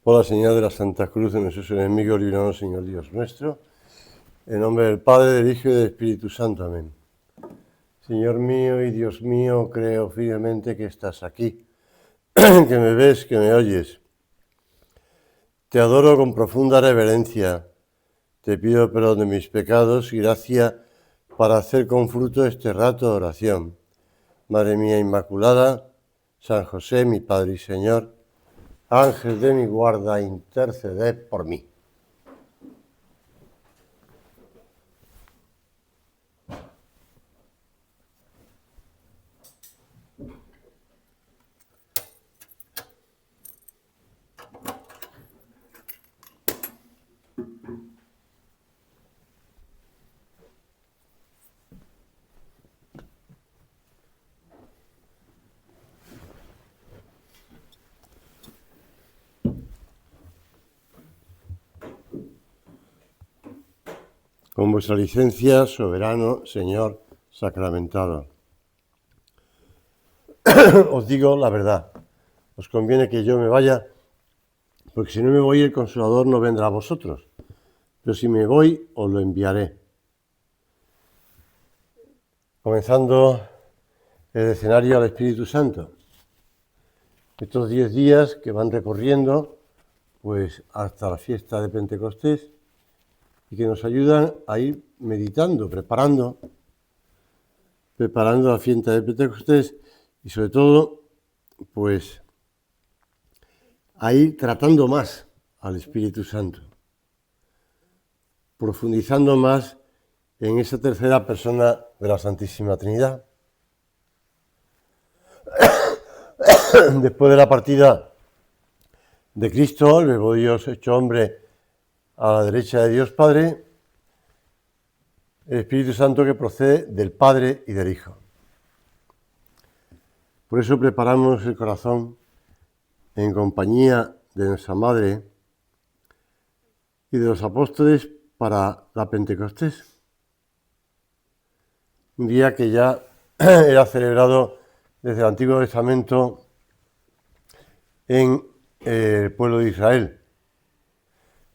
Por la señal de la Santa Cruz de nuestros enemigos, líbranos, Señor Dios nuestro. En nombre del Padre, del Hijo y del Espíritu Santo. Amén. Señor mío y Dios mío, creo firmemente que estás aquí, que me ves, que me oyes. Te adoro con profunda reverencia. Te pido perdón de mis pecados y gracia para hacer con fruto este rato de oración. Madre mía Inmaculada, San José, mi Padre y Señor, Ángel de mi guarda, interceded por mí. Con vuestra licencia, soberano Señor sacramentado. Os digo la verdad, os conviene que yo me vaya, porque si no me voy el Consolador no vendrá a vosotros, pero si me voy os lo enviaré. Comenzando el escenario al Espíritu Santo. Estos 10 días que van recorriendo pues hasta la fiesta de Pentecostés y que nos ayudan a ir meditando, preparando la fiesta de Pentecostés y sobre todo pues a ir tratando más al Espíritu Santo, profundizando más en esa tercera persona de la Santísima Trinidad. Después de la partida de Cristo, el Verbo Dios hecho hombre a la derecha de Dios Padre, el Espíritu Santo que procede del Padre y del Hijo. Por eso preparamos el corazón en compañía de nuestra Madre y de los apóstoles para la Pentecostés. Un día que ya era celebrado desde el Antiguo Testamento en el pueblo de Israel.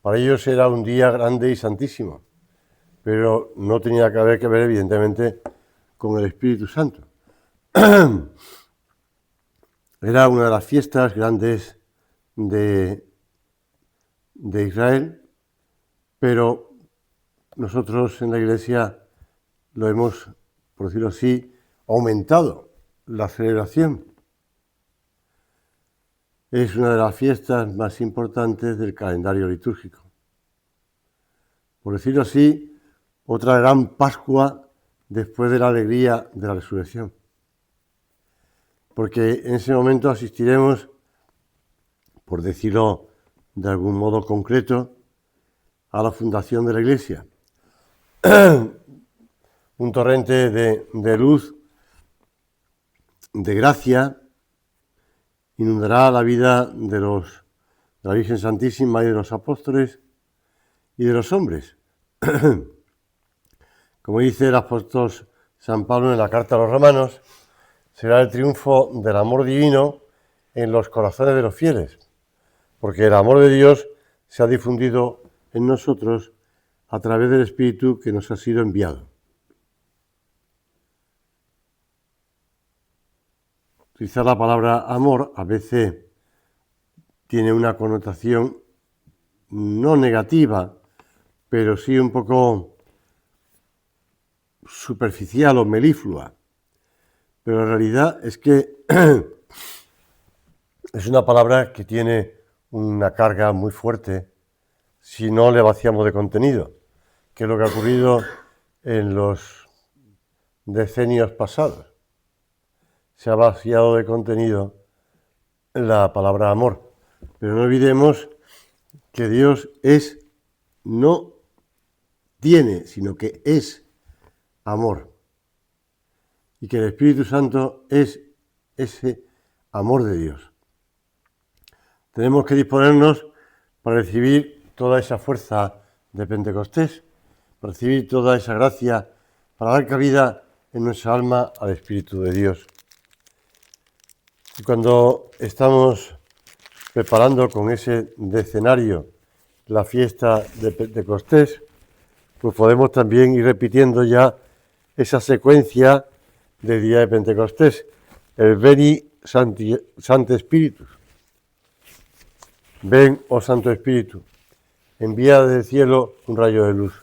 Para ellos era un día grande y santísimo, pero no tenía que ver evidentemente con el Espíritu Santo. Era una de las fiestas grandes de Israel, pero nosotros en la Iglesia lo hemos, por decirlo así, aumentado la celebración. Es una de las fiestas más importantes del calendario litúrgico. Por decirlo así, otra gran Pascua después de la alegría de la resurrección. Porque en ese momento asistiremos, por decirlo de algún modo concreto, a la fundación de la Iglesia. Un torrente de luz, de gracia, inundará la vida de la Virgen Santísima y de los apóstoles y de los hombres. Como dice el apóstol San Pablo en la carta a los Romanos, será el triunfo del amor divino en los corazones de los fieles, porque el amor de Dios se ha difundido en nosotros a través del Espíritu que nos ha sido enviado. Utilizar la palabra amor a veces tiene una connotación no negativa, pero sí un poco superficial o meliflua. Pero la realidad es que es una palabra que tiene una carga muy fuerte si no le vaciamos de contenido, que es lo que ha ocurrido en los decenios pasados. Se ha vaciado de contenido la palabra amor. Pero no olvidemos que Dios no tiene, sino que es amor. Y que el Espíritu Santo es ese amor de Dios. Tenemos que disponernos para recibir toda esa fuerza de Pentecostés, para recibir toda esa gracia, para dar cabida en nuestra alma al Espíritu de Dios. Y cuando estamos preparando con ese decenario la fiesta de Pentecostés, pues podemos también ir repitiendo ya esa secuencia del día de Pentecostés, el Veni Sancte Spiritus. Ven, oh Santo Espíritu, envía desde el cielo un rayo de luz.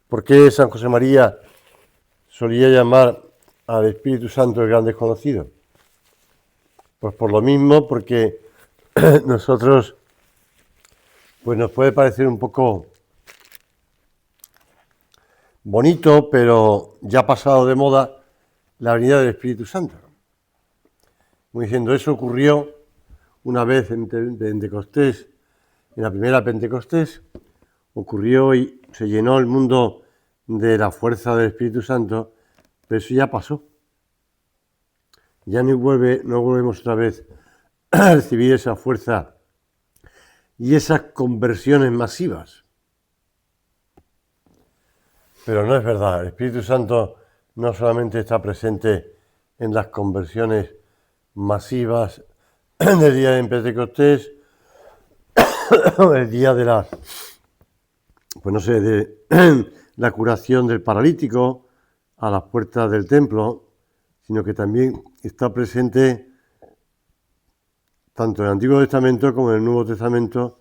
¿Por qué San José María solía llamar al Espíritu Santo el gran desconocido? Pues por lo mismo, porque nosotros, pues nos puede parecer un poco bonito, pero ya pasado de moda, la venida del Espíritu Santo. Como diciendo, eso ocurrió una vez en Pentecostés, en la primera Pentecostés, ocurrió y se llenó el mundo de la fuerza del Espíritu Santo, pero eso ya pasó. Ya no volvemos otra vez a recibir esa fuerza y esas conversiones masivas. Pero no es verdad, el Espíritu Santo no solamente está presente en las conversiones masivas del día de Pentecostés, el día de la, de la curación del paralítico a las puertas del templo, sino que también está presente tanto en el Antiguo Testamento como en el Nuevo Testamento,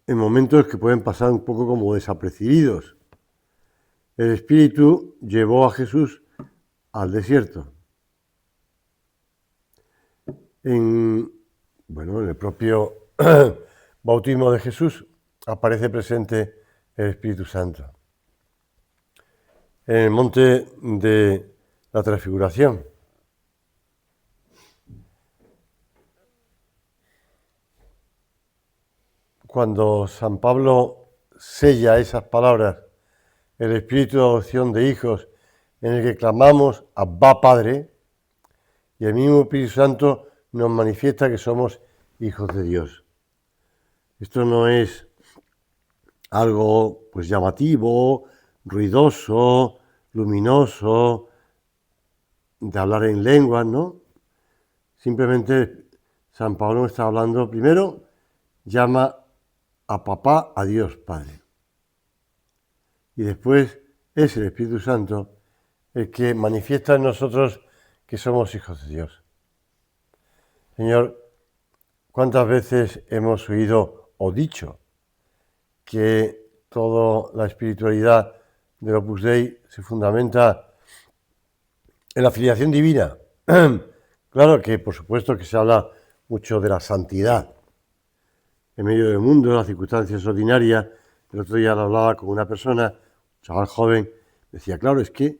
en momentos que pueden pasar un poco como desapercibidos. El Espíritu llevó a Jesús al desierto. En el propio bautismo de Jesús aparece presente el Espíritu Santo. En el monte de la Transfiguración. Cuando San Pablo sella esas palabras, el Espíritu de adopción de hijos, en el que clamamos Abba Padre, y el mismo Espíritu Santo nos manifiesta que somos hijos de Dios. Esto no es algo pues llamativo, ruidoso, luminoso, de hablar en lenguas, ¿no? Simplemente San Pablo está hablando, primero llama a papá, a Dios Padre. Y después es el Espíritu Santo el que manifiesta en nosotros que somos hijos de Dios. Señor, ¿cuántas veces hemos oído o dicho que toda la espiritualidad del Opus Dei se fundamenta en la filiación divina? Claro que, por supuesto, que se habla mucho de la santidad en medio del mundo, de las circunstancias ordinarias. El otro día lo hablaba con una persona, un chaval joven, decía, claro, es que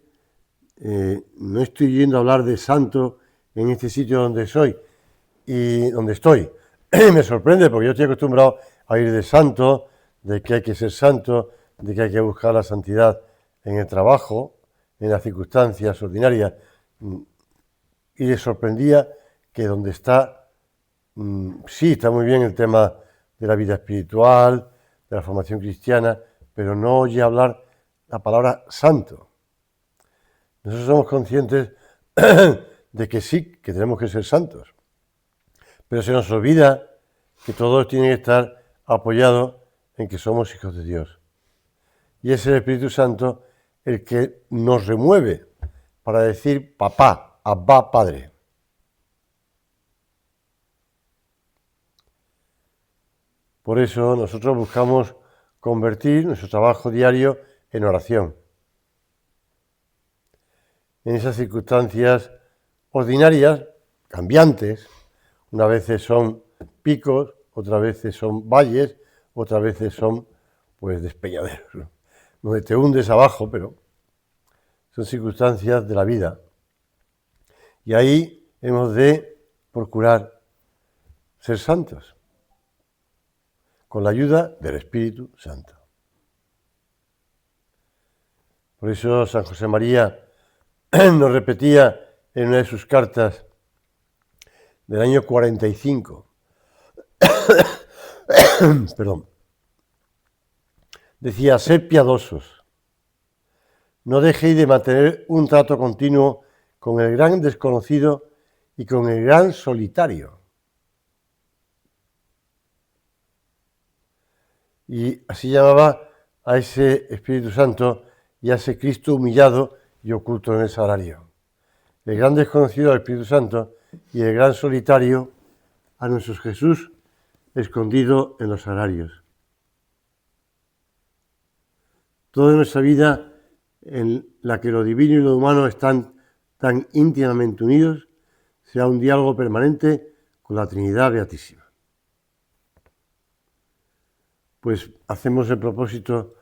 no estoy yendo a hablar de santo en este sitio donde soy y donde estoy. Me sorprende porque yo estoy acostumbrado a ir de santo, de que hay que ser santo, de que hay que buscar la santidad en el trabajo, en las circunstancias ordinarias. Y le sorprendía que donde está, sí, está muy bien el tema de la vida espiritual, de la formación cristiana, pero no oye hablar la palabra santo. Nosotros somos conscientes de que sí, que tenemos que ser santos, pero se nos olvida que todo tiene que estar apoyado en que somos hijos de Dios. Y es el Espíritu Santo el que nos remueve para decir papá, Abba, Padre. Por eso nosotros buscamos convertir nuestro trabajo diario en oración. En esas circunstancias ordinarias, cambiantes, unas veces son picos, otras veces son valles, otras veces son pues despeñaderos, ¿no? Donde te hundes abajo, pero son circunstancias de la vida. Y ahí hemos de procurar ser santos, con la ayuda del Espíritu Santo. Por eso San José María nos repetía en una de sus cartas del año 45, perdón, decía, sed piadosos, no dejéis de mantener un trato continuo con el gran desconocido y con el gran solitario. Y así llamaba a ese Espíritu Santo y a ese Cristo humillado y oculto en el sagrario. El gran desconocido al Espíritu Santo y el gran solitario a nuestro Jesús escondido en los sagrarios. Toda nuestra vida en la que lo divino y lo humano están tan íntimamente unidos será un diálogo permanente con la Trinidad Beatísima. Pues hacemos el propósito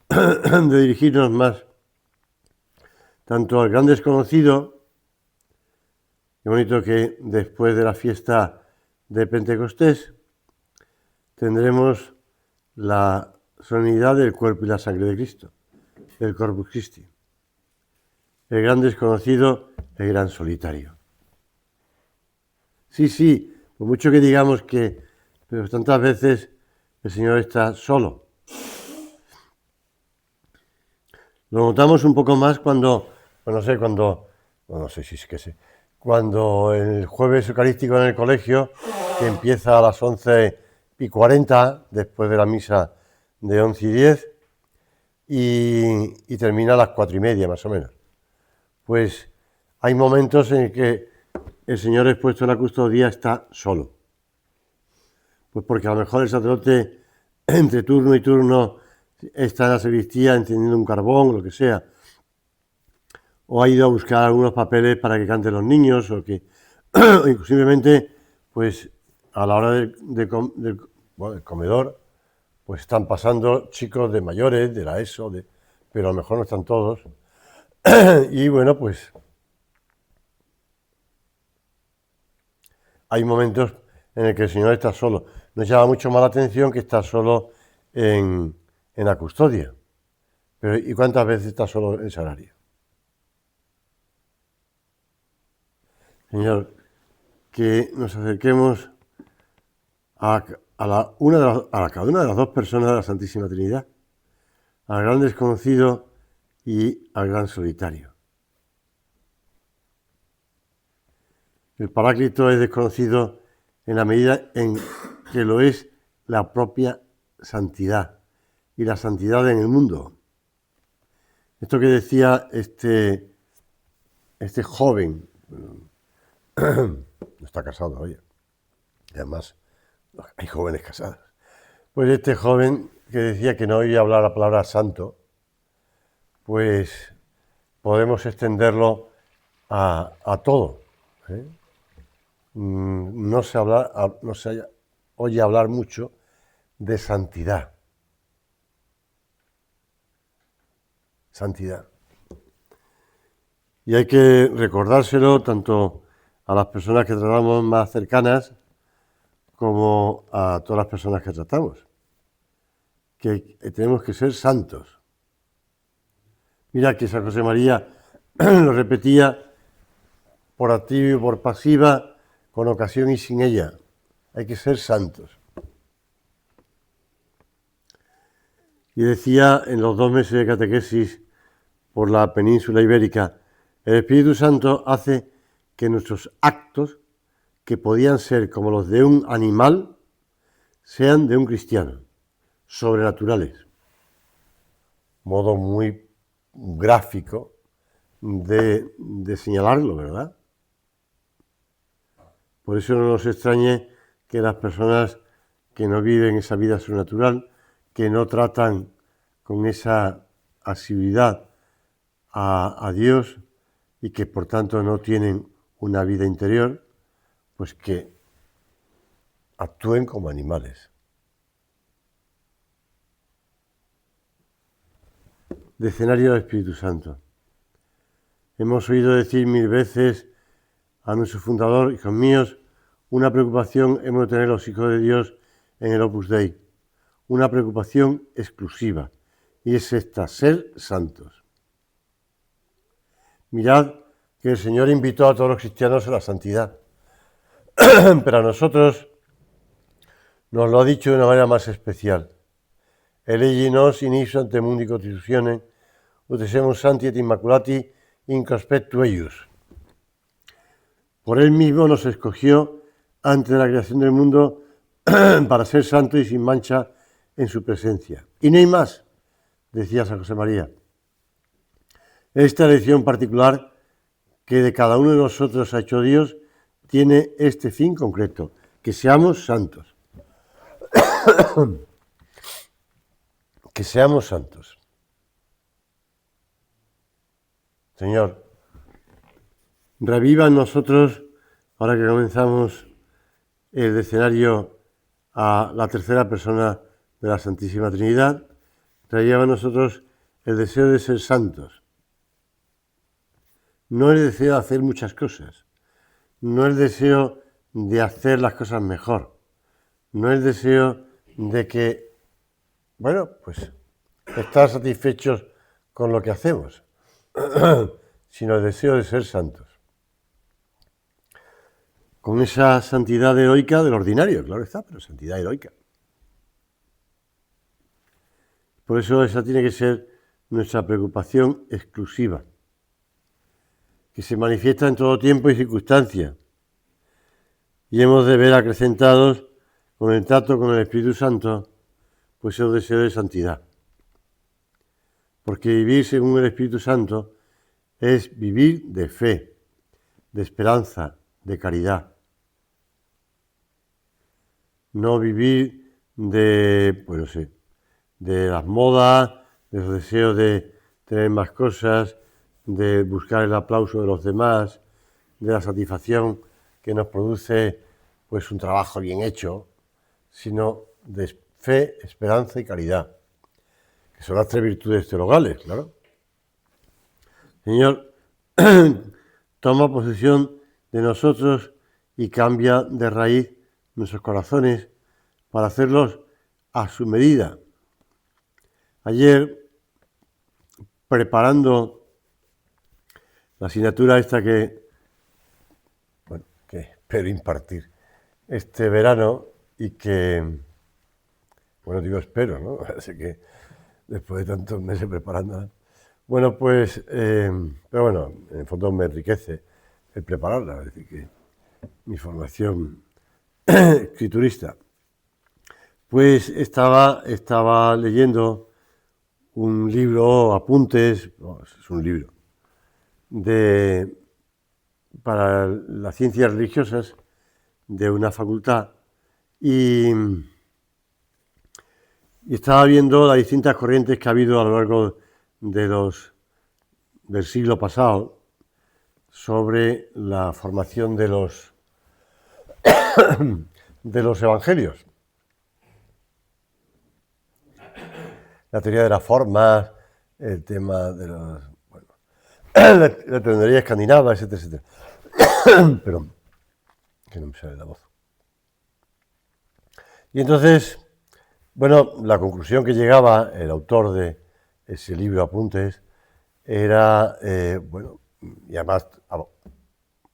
de dirigirnos más tanto al gran desconocido. Qué bonito que después de la fiesta de Pentecostés tendremos la solemnidad del cuerpo y la sangre de Cristo, el Corpus Christi. El gran desconocido, el gran solitario. Sí, por mucho que digamos que, pero tantas veces el Señor está solo. Lo notamos un poco más cuando el jueves eucarístico en el colegio, que empieza a las 11:40, después de la misa de 11:10, y termina a las 4:30 más o menos. Pues hay momentos en que el Señor expuesto en la custodia está solo. Pues porque a lo mejor el sacerdote entre turno y turno está en la sacristía encendiendo un carbón o lo que sea, o ha ido a buscar algunos papeles para que canten los niños, o que inclusivamente pues a la hora del comedor pues están pasando chicos de mayores, de la ESO, pero a lo mejor no están todos. Y bueno, pues hay momentos en el que el Señor está solo. Nos llama mucho más la atención que está solo en la custodia. Pero ¿y cuántas veces está solo en el sagrario? Señor, que nos acerquemos a cada una de las dos personas de la Santísima Trinidad, al gran desconocido y al gran solitario. El Paráclito es desconocido en la medida en que lo es la propia santidad y la santidad en el mundo. Esto que decía este joven, no está casado todavía, y además hay jóvenes casados, pues este joven que decía que no oía hablar la palabra santo, pues podemos extenderlo a todo, ¿eh? No se oye hablar mucho de santidad. Santidad. Y hay que recordárselo tanto a las personas que tratamos más cercanas como a todas las personas que tratamos, que tenemos que ser santos. Mira que San José María lo repetía por activa y por pasiva, con ocasión y sin ella. Hay que ser santos. Y decía en los 2 meses de catequesis por la península ibérica, el Espíritu Santo hace que nuestros actos, que podían ser como los de un animal, sean de un cristiano, sobrenaturales. Modo muy gráfico de señalarlo, ¿verdad? Por eso no nos extrañe que las personas que no viven esa vida sobrenatural, que no tratan con esa asiduidad a Dios y que por tanto no tienen una vida interior, pues que actúen como animales. Decenario del Espíritu Santo. Hemos oído decir 1000 veces a nuestro fundador, hijos míos, una preocupación hemos de tener los hijos de Dios en el Opus Dei, una preocupación exclusiva, y es esta, ser santos. Mirad que el Señor invitó a todos los cristianos a la santidad, pero a nosotros nos lo ha dicho de una manera más especial. Elegi nos in ipsa ante mundi constitutione, ut semus santi et immaculati in conspectu eius. Por Él mismo nos escogió antes de la creación del mundo para ser santos y sin mancha en su presencia. Y no hay más, decía San José María. Esta elección particular que de cada uno de nosotros ha hecho Dios tiene este fin concreto, que seamos santos. Que seamos santos. Señor, reviva en nosotros, ahora que comenzamos el escenario a la tercera persona de la Santísima Trinidad, reviva en nosotros el deseo de ser santos. No el deseo de hacer muchas cosas, no el deseo de hacer las cosas mejor, no el deseo de que, bueno, pues estar satisfechos con lo que hacemos, sino el deseo de ser santos. Con esa santidad heroica del ordinario, claro está, pero santidad heroica. Por eso esa tiene que ser nuestra preocupación exclusiva, que se manifiesta en todo tiempo y circunstancia, y hemos de ver acrecentados con el trato con el Espíritu Santo, pues esos deseos de santidad. Porque vivir según el Espíritu Santo es vivir de fe, de esperanza, de caridad. No vivir de, pues no sé, de las modas, de los deseos de tener más cosas, de buscar el aplauso de los demás, de la satisfacción que nos produce pues un trabajo bien hecho, sino de fe, esperanza y caridad, que son las tres virtudes teologales, claro. Señor, toma posesión de nosotros y cambia de raíz nuestros corazones para hacerlos a su medida. Ayer, preparando la asignatura esta que espero impartir este verano y que, bueno, digo espero, ¿no? Así que después de tantos meses preparándola, bueno, pues, pero bueno, en el fondo me enriquece el prepararla, es decir, que mi formación escriturista. Pues estaba leyendo un libro, apuntes, es un libro, para las ciencias religiosas de una facultad y estaba viendo las distintas corrientes que ha habido a lo largo del siglo pasado sobre la formación de los evangelios. La teoría de las formas, el tema de los, bueno, la teoría escandinava, etcétera, etcétera. Pero que no me sale la voz. Y entonces, bueno, la conclusión que llegaba el autor de ese libro Apuntes era, bueno, y además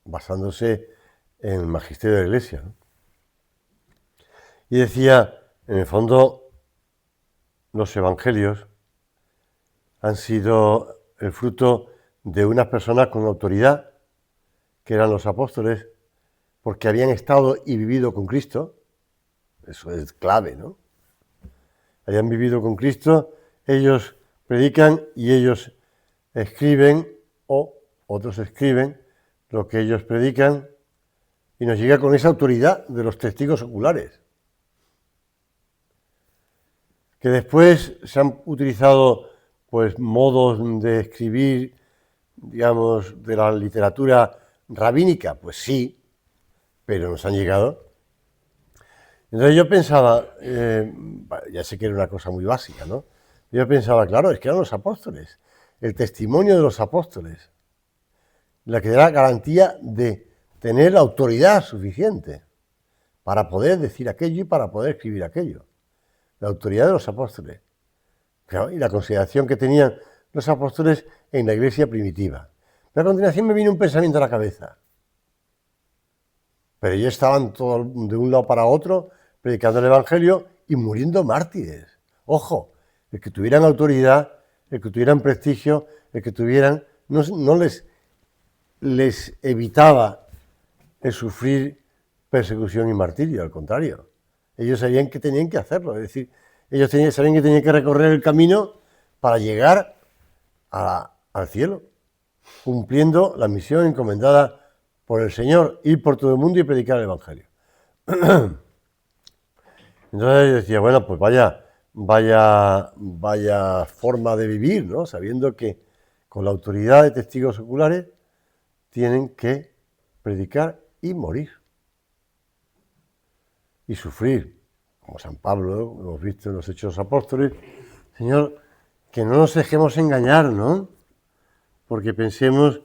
basándose en el magisterio de la Iglesia, ¿no? Y decía, en el fondo, los evangelios han sido el fruto de unas personas con autoridad, que eran los apóstoles, porque habían estado y vivido con Cristo. Eso es clave, ¿no? Habían vivido con Cristo, ellos predican y ellos escriben, o otros escriben lo que ellos predican, y nos llega con esa autoridad de los testigos oculares. Que después se han utilizado pues modos de escribir, digamos, de la literatura rabínica, pues sí, pero nos han llegado. Entonces yo pensaba, ya sé que era una cosa muy básica, ¿no? Yo pensaba, claro, es que eran los apóstoles, el testimonio de los apóstoles, la que da garantía de tener la autoridad suficiente para poder decir aquello y para poder escribir aquello. La autoridad de los apóstoles, claro, y la consideración que tenían los apóstoles en la iglesia primitiva. Pero a continuación me vino un pensamiento a la cabeza. Pero ellos estaban todos de un lado para otro predicando el Evangelio y muriendo mártires. Ojo, el que tuvieran autoridad, el que tuvieran prestigio, el que tuvieran, no les evitaba el sufrir persecución y martirio, al contrario. Ellos sabían que tenían que hacerlo, es decir, ellos sabían que tenían que recorrer el camino para llegar al cielo, cumpliendo la misión encomendada por el Señor, ir por todo el mundo y predicar el Evangelio. Entonces yo decía, bueno, pues vaya forma de vivir, ¿no? Sabiendo que con la autoridad de testigos oculares tienen que predicar y morir. Y sufrir, como San Pablo, hemos visto en los Hechos de los Apóstoles. Señor, que no nos dejemos engañar, ¿no? Porque pensemos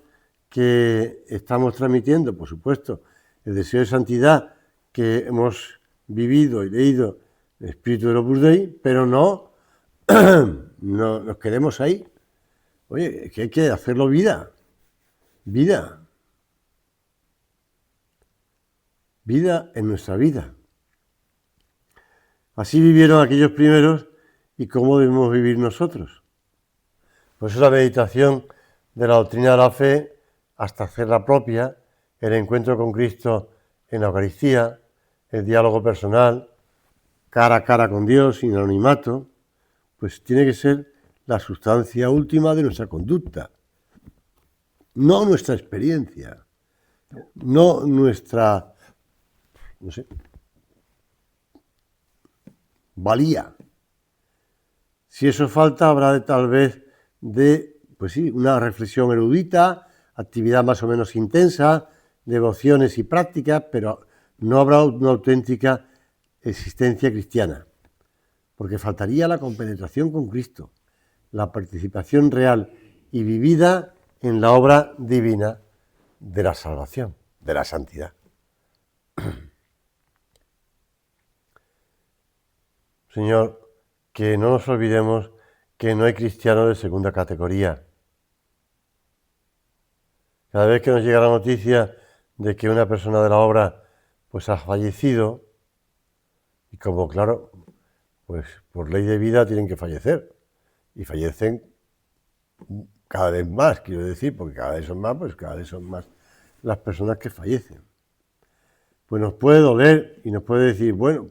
que estamos transmitiendo, por supuesto, el deseo de santidad que hemos vivido y leído el espíritu del Opus Dei, pero no nos quedemos ahí. Oye, que hay que hacerlo vida en nuestra vida. Así vivieron aquellos primeros y cómo debemos vivir nosotros. Por eso la meditación de la doctrina de la fe, hasta hacerla propia, el encuentro con Cristo en la Eucaristía, el diálogo personal, cara a cara con Dios, sin anonimato, pues tiene que ser la sustancia última de nuestra conducta, no nuestra experiencia, no nuestra, valía. Si eso falta, habrá tal vez una reflexión erudita, actividad más o menos intensa, devociones y prácticas, pero no habrá una auténtica existencia cristiana, porque faltaría la compenetración con Cristo, la participación real y vivida en la obra divina de la salvación, de la santidad. Señor, que no nos olvidemos que no hay cristianos de segunda categoría. Cada vez que nos llega la noticia de que una persona de la obra pues ha fallecido, y como claro, pues por ley de vida tienen que fallecer, y fallecen cada vez más, quiero decir, porque cada vez son más las personas que fallecen. Pues nos puede doler y nos puede decir, bueno,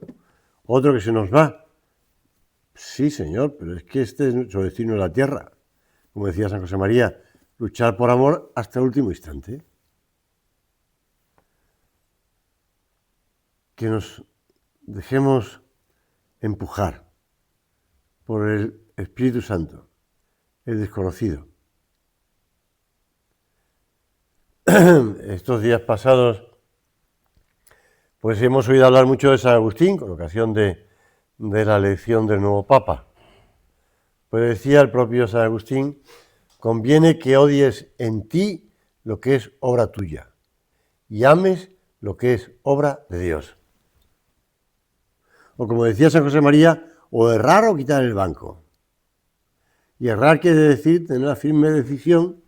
otro que se nos va. Sí, Señor, pero es que este es nuestro destino en la tierra. Como decía San José María, luchar por amor hasta el último instante. Que nos dejemos empujar por el Espíritu Santo, el desconocido. Estos días pasados, pues hemos oído hablar mucho de San Agustín, con ocasión de la elección del nuevo Papa. Pues decía el propio San Agustín, conviene que odies en ti lo que es obra tuya y ames lo que es obra de Dios. O como decía San José María, o errar o quitar el banco. Y errar quiere decir tener la firme decisión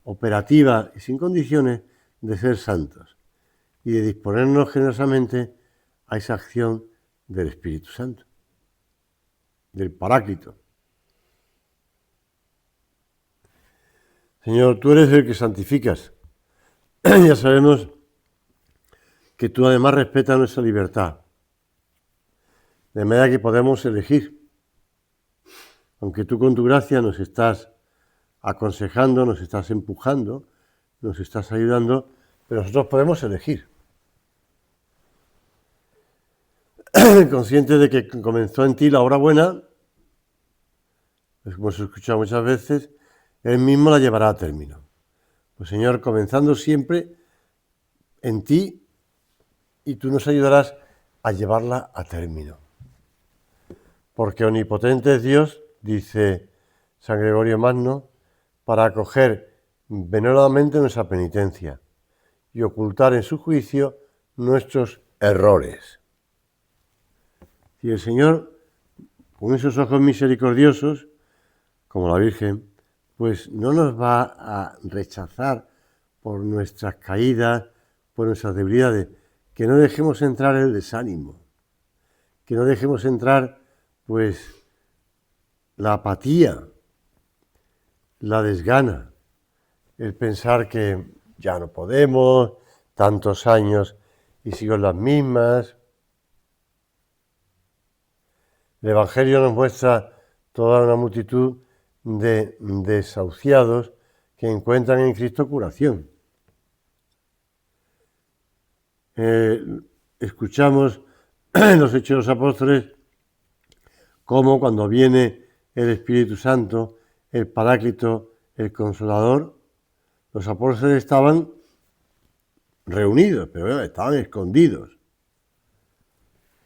operativa y sin condiciones de ser santos y de disponernos generosamente a esa acción del Espíritu Santo, del Paráclito. Señor, tú eres el que santificas. Ya sabemos que tú además respetas nuestra libertad, de manera que podemos elegir. Aunque tú con tu gracia nos estás aconsejando, nos estás empujando, nos estás ayudando, pero nosotros podemos elegir. Consciente de que comenzó en ti la obra buena, como hemos escuchado muchas veces, Él mismo la llevará a término. Pues Señor, comenzando siempre en ti, y tú nos ayudarás a llevarla a término. Porque omnipotente es Dios, dice San Gregorio Magno, para acoger benévolamente nuestra penitencia y ocultar en su juicio nuestros errores. Y el Señor, con esos ojos misericordiosos, como la Virgen, pues no nos va a rechazar por nuestras caídas, por nuestras debilidades, que no dejemos entrar el desánimo, que no dejemos entrar pues la apatía, la desgana, el pensar que ya no podemos, tantos años y sigo en las mismas. El Evangelio nos muestra toda una multitud de desahuciados que encuentran en Cristo curación. Escuchamos en los Hechos de los Apóstoles cómo cuando viene el Espíritu Santo, el Paráclito, el Consolador, los apóstoles estaban reunidos, pero bueno, estaban escondidos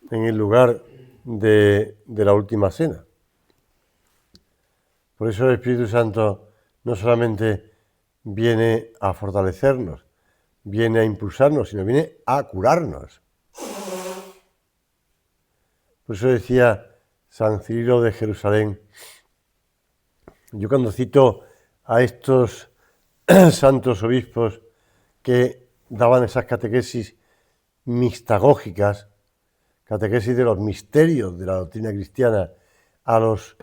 en el lugar de la última cena. Por eso el Espíritu Santo no solamente viene a fortalecernos, viene a impulsarnos, sino viene a curarnos. Por eso decía San Cirilo de Jerusalén, yo cuando cito a estos santos obispos que daban esas catequesis mistagógicas, catequesis de los misterios de la doctrina cristiana, a los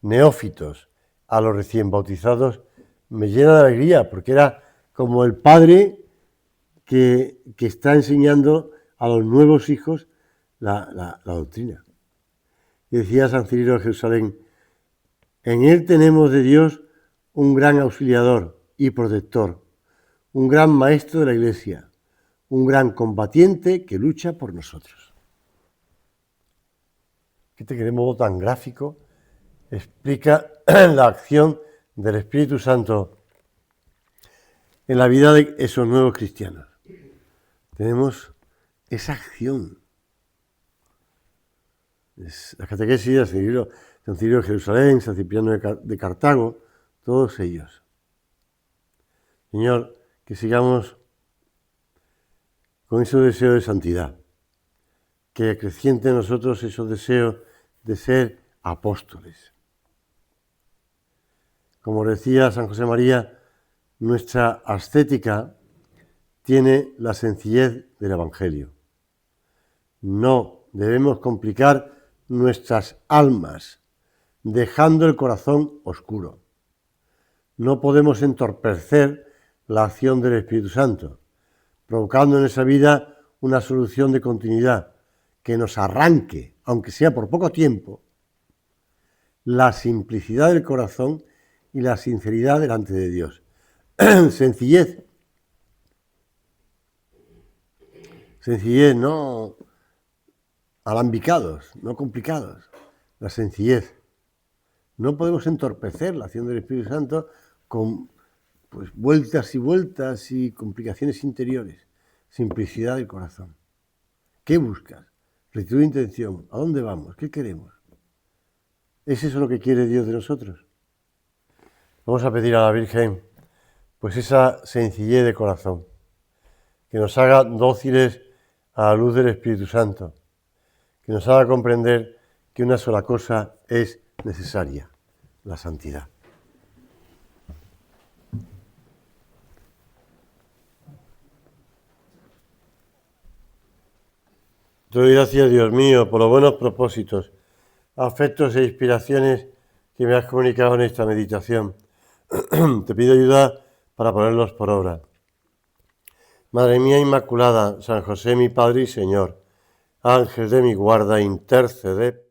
neófitos, a los recién bautizados, me llena de alegría, porque era como el padre que está enseñando a los nuevos hijos la doctrina. Y decía San Cirilo de Jerusalén, en él tenemos de Dios un gran auxiliador y protector, un gran maestro de la Iglesia, un gran combatiente que lucha por nosotros. Fíjate que de modo tan gráfico explica la acción del Espíritu Santo en la vida de esos nuevos cristianos. Tenemos esa acción. La catequesis de San Cirilo de Jerusalén, San Cipriano de Cartago, todos ellos. Señor, que sigamos con ese deseo de santidad, que acreciente en nosotros esos deseos de ser apóstoles. Como decía San José María, nuestra ascética tiene la sencillez del Evangelio. No debemos complicar nuestras almas, dejando el corazón oscuro. No podemos entorpecer la acción del Espíritu Santo, provocando en esa vida una solución de continuidad que nos arranque, aunque sea por poco tiempo, la simplicidad del corazón y la sinceridad delante de Dios. Sencillez. Sencillez, no alambicados, no complicados. La sencillez. No podemos entorpecer la acción del Espíritu Santo con vueltas y vueltas y complicaciones interiores. Simplicidad del corazón. ¿Qué buscas? Rectitud de intención. ¿A dónde vamos? ¿Qué queremos? ¿Es eso lo que quiere Dios de nosotros? Vamos a pedir a la Virgen pues esa sencillez de corazón, que nos haga dóciles a la luz del Espíritu Santo, que nos haga comprender que una sola cosa es necesaria, la santidad. Te doy gracias, Dios mío, por los buenos propósitos, afectos e inspiraciones que me has comunicado en esta meditación. Te pido ayuda para ponerlos por obra. Madre mía Inmaculada, San José mi Padre y Señor, Ángel de mi guarda, intercede